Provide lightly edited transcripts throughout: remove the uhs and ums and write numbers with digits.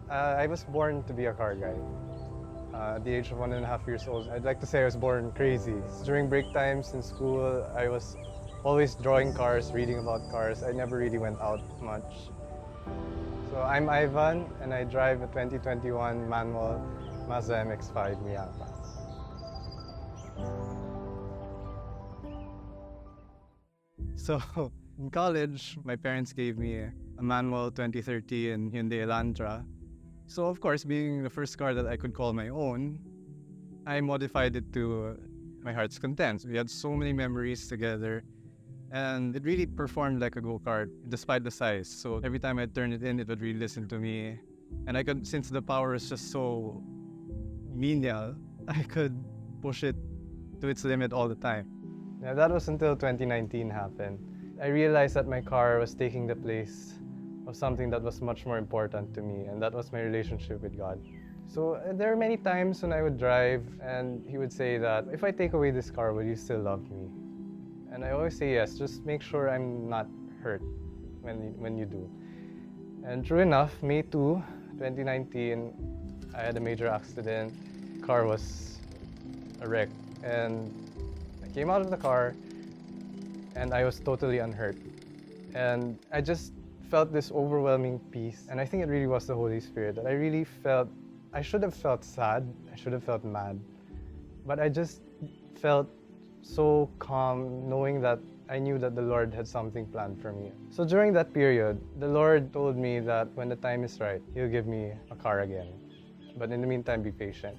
I was born to be a car guy. At the age of 1.5 years old, I'd like to say I was born crazy. During break times in school, I was always drawing cars, reading about cars. I never really went out much. So I'm Ivan, and I drive a 2021 manual Mazda MX-5 Miata. So in college, my parents gave me a manual 2013 Hyundai Elantra. So of course, being the first car that I could call my own, I modified it to my heart's content. We had so many memories together, and it really performed like a go-kart despite the size. So every time I turned it in, it would really listen to me. And I could, since the power is just so menial, I could push it to its limit all the time. Yeah, that was until 2019 happened. I realized that my car was taking the place of something that was much more important to me, and that was my relationship with God. So there are many times when I would drive and he would say that, if I take away this car, will you still love me? And I always say yes, just make sure I'm not hurt when you do. And true enough, May 2, 2019, I had a major accident. Car was a wreck, and I came out of the car and I was totally unhurt. And I just felt this overwhelming peace, and I think it really was the Holy Spirit that I really felt. I should have felt sad, I should have felt mad, but I just felt so calm knowing that I knew that the Lord had something planned for me. So during that period, the Lord told me that when the time is right, He'll give me a car again. But in the meantime, be patient.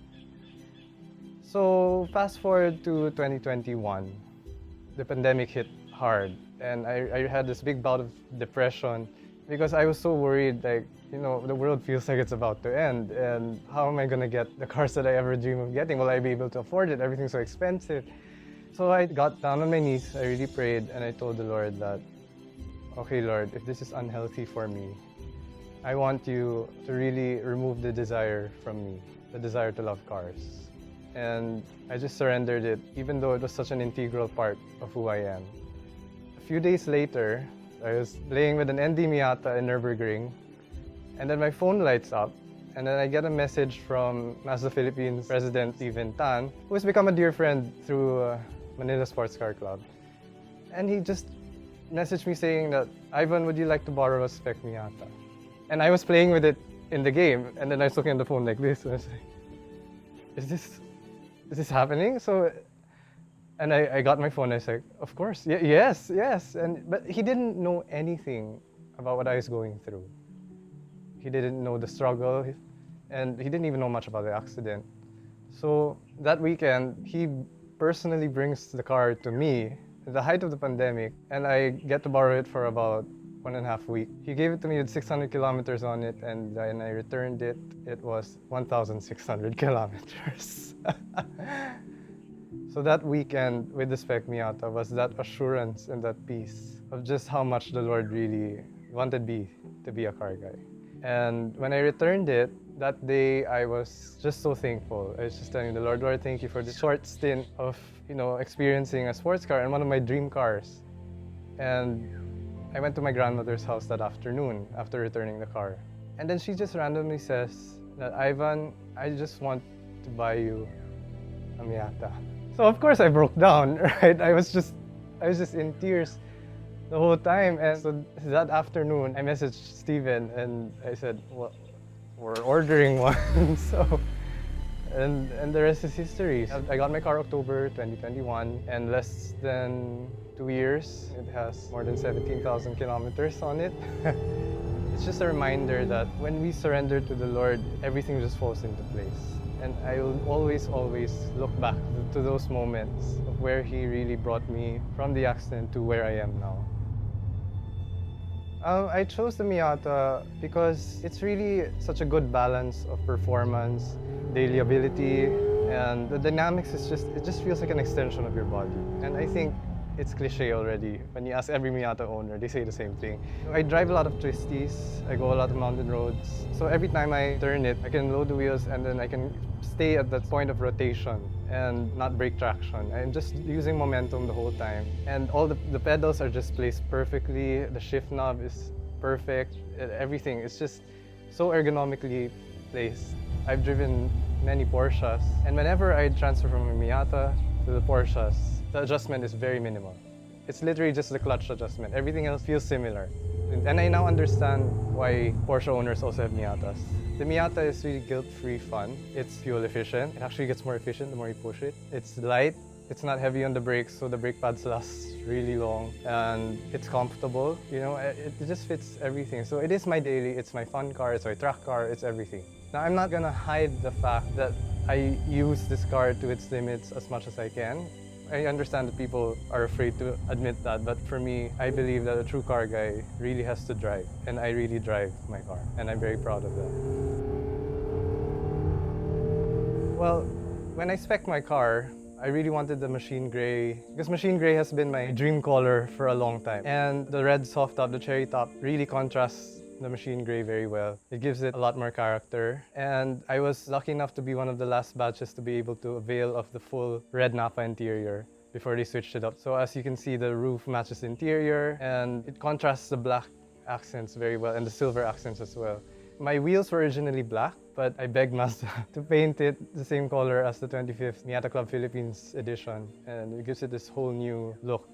So fast forward to 2021, the pandemic hit hard, and I had this big bout of depression because I was so worried, like, the world feels like it's about to end, and how am I gonna get the cars that I ever dream of getting? Will I be able to afford it? Everything's so expensive. So I got down on my knees, I really prayed, and I told the Lord that, okay, Lord, if this is unhealthy for me, I want you to really remove the desire from me, the desire to love cars. And I just surrendered it, even though it was such an integral part of who I am. A few days later, I was playing with an ND Miata in Nürburgring, and then my phone lights up, and then I get a message from Mazda Philippines President Steven Tan, who has become a dear friend through Manila Sports Car Club. And he just messaged me saying that, Ivan, would you like to borrow a spec Miata? And I was playing with it in the game, and then I was looking at the phone like this, and I was like, is this happening? So, and I got my phone, and I was like, of course, yes. But he didn't know anything about what I was going through. He didn't know the struggle, and he didn't even know much about the accident. So that weekend, he personally brings the car to me at the height of the pandemic, and I get to borrow it for about 1.5 weeks. He gave it to me with 600 kilometers on it, and when I returned it, it was 1,600 kilometers. So that weekend with the spec Miata was that assurance and that peace of just how much the Lord really wanted me to be a car guy. And when I returned it, that day I was just so thankful. I was just telling the Lord, thank you for this short stint of, experiencing a sports car and one of my dream cars. And I went to my grandmother's house that afternoon after returning the car. And then she just randomly says that, Ivan, I just want to buy you a Miata. So of course I broke down, right? I was just in tears the whole time. And so that afternoon, I messaged Steven and I said, well, we're ordering one. So, and the rest is history. I got my car October 2021, and less than 2 years, it has more than 17,000 kilometers on it. It's just a reminder that when we surrender to the Lord, everything just falls into place. And I will always look back to those moments of where He really brought me from the accident to where I am now. I chose the Miata because it's really such a good balance of performance, daily ability, and the dynamics it just feels like an extension of your body. And I think it's cliche already. When you ask every Miata owner, they say the same thing. I drive a lot of twisties, I go a lot of mountain roads. So every time I turn it, I can load the wheels and then I can stay at that point of rotation and not break traction. I'm just using momentum the whole time. And all the pedals are just placed perfectly. The shift knob is perfect. Everything. It's just so ergonomically placed. I've driven many Porsches, and whenever I transfer from a Miata to the Porsches, the adjustment is very minimal. It's literally just the clutch adjustment. Everything else feels similar. And I now understand why Porsche owners also have Miatas. The Miata is really guilt-free fun. It's fuel efficient. It actually gets more efficient the more you push it. It's light. It's not heavy on the brakes, so the brake pads last really long. And it's comfortable. You know, it just fits everything. So it is my daily, it's my fun car, it's my track car, it's everything. Now, I'm not gonna hide the fact that I use this car to its limits as much as I can. I understand that people are afraid to admit that, but for me, I believe that a true car guy really has to drive, and I really drive my car, and I'm very proud of that. Well, when I spec'd my car, I really wanted the machine gray, because machine gray has been my dream color for a long time. And the red soft top, the cherry top, really contrasts the machine gray very well. It gives it a lot more character. And I was lucky enough to be one of the last batches to be able to avail of the full red Napa interior before they switched it up. So as you can see, the roof matches the interior and it contrasts the black accents very well and the silver accents as well. My wheels were originally black, but I begged Mazda to paint it the same color as the 25th Miata Club Philippines edition, and it gives it this whole new look.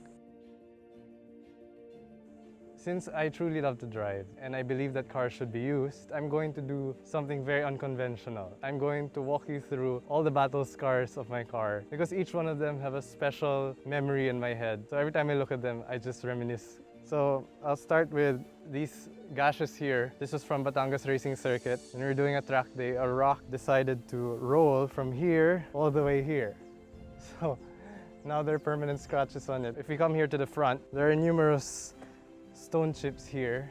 Since I truly love to drive and I believe that cars should be used, I'm going to do something very unconventional. I'm going to walk you through all the battle scars of my car because each one of them have a special memory in my head. So every time I look at them, I just reminisce. So I'll start with these gashes here. This was from Batangas Racing Circuit. When we were doing a track day, a rock decided to roll from here all the way here. So now there are permanent scratches on it. If we come here to the front, there are numerous stone chips here,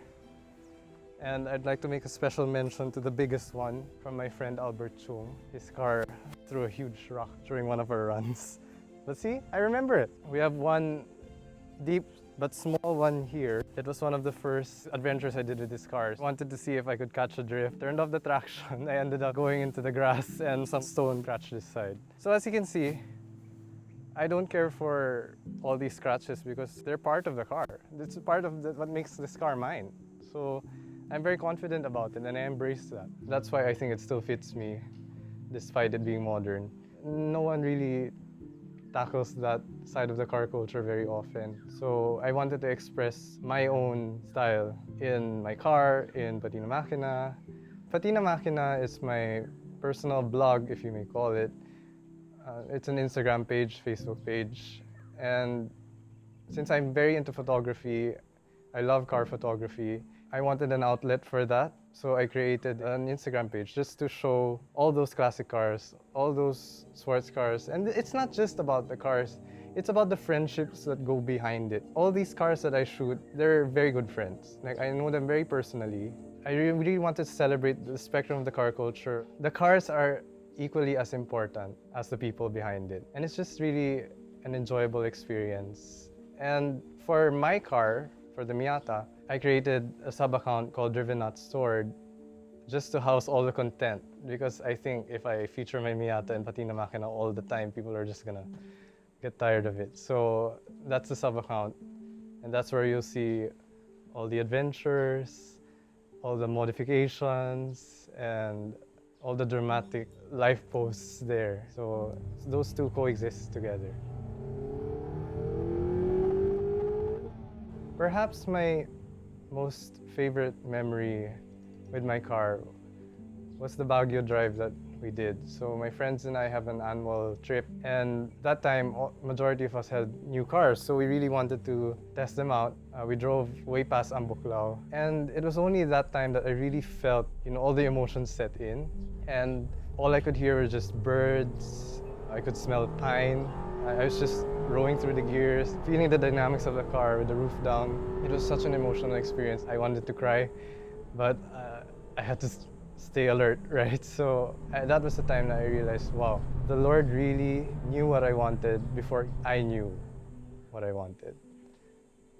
and I'd like to make a special mention to the biggest one from my friend Albert Chung. His car threw a huge rock during one of our runs. But see, I remember it. We have one deep but small one here. It was one of the first adventures I did with this car. I wanted to see if I could catch a drift. Turned off the traction. I ended up going into the grass and some stone scratched this side. So as you can see, I don't care for all these scratches because they're part of the car. It's part of what makes this car mine. So I'm very confident about it and I embrace that. That's why I think it still fits me despite it being modern. No one really tackles that side of the car culture very often. So I wanted to express my own style in my car, in Patina Makina. Patina Makina is my personal blog, if you may call it. It's an Instagram page, Facebook page, and since I'm very into photography, I love car photography, I wanted an outlet for that, so I created an Instagram page just to show all those classic cars, all those sports cars, and it's not just about the cars, it's about the friendships that go behind it. All these cars that I shoot, they're very good friends. Like, I know them very personally. I really wanted to celebrate the spectrum of the car culture. The cars are equally as important as the people behind it. And it's just really an enjoyable experience. And for my car, for the Miata, I created a sub-account called Driven Not Stored just to house all the content. Because I think if I feature my Miata and Patina Makina all the time, people are just gonna get tired of it. So that's the sub-account. And that's where you'll see all the adventures, all the modifications, and all the dramatic life posts there. So those two coexist together. Perhaps my most favorite memory with my car was the Baguio drive that we did. So my friends and I have an annual trip, and that time, majority of us had new cars, so we really wanted to test them out. We drove way past Ambuklao, and it was only that time that I really felt, all the emotions set in, and all I could hear was just birds. I could smell pine. I was just rolling through the gears, feeling the dynamics of the car with the roof down. It was such an emotional experience. I wanted to cry, but I had to stay alert, right? So that was the time that I realized, wow, the Lord really knew what I wanted before I knew what I wanted.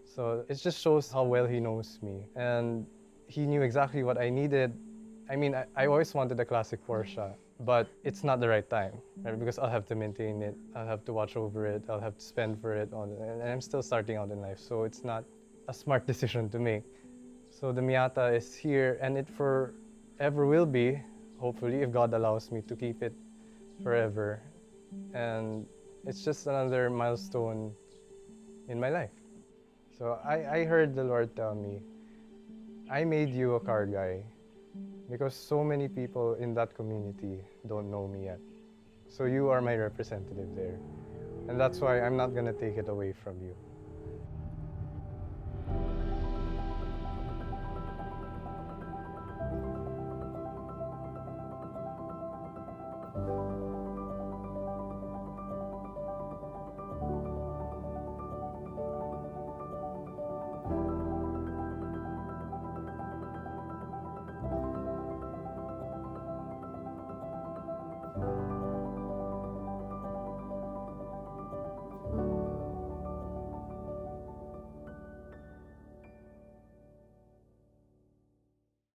So it just shows how well He knows me. And He knew exactly what I needed. I mean, I always wanted a classic Porsche, but it's not the right time, right? Because I'll have to maintain it, I'll have to watch over it, I'll have to spend for it, and I'm still starting out in life, so it's not a smart decision to make. So the Miata is here, and ever will be, hopefully, if God allows me to keep it forever. And it's just another milestone in my life. So I heard the Lord tell me, I made you a car guy because so many people in that community don't know me yet. So you are my representative there. And that's why I'm not gonna take it away from you.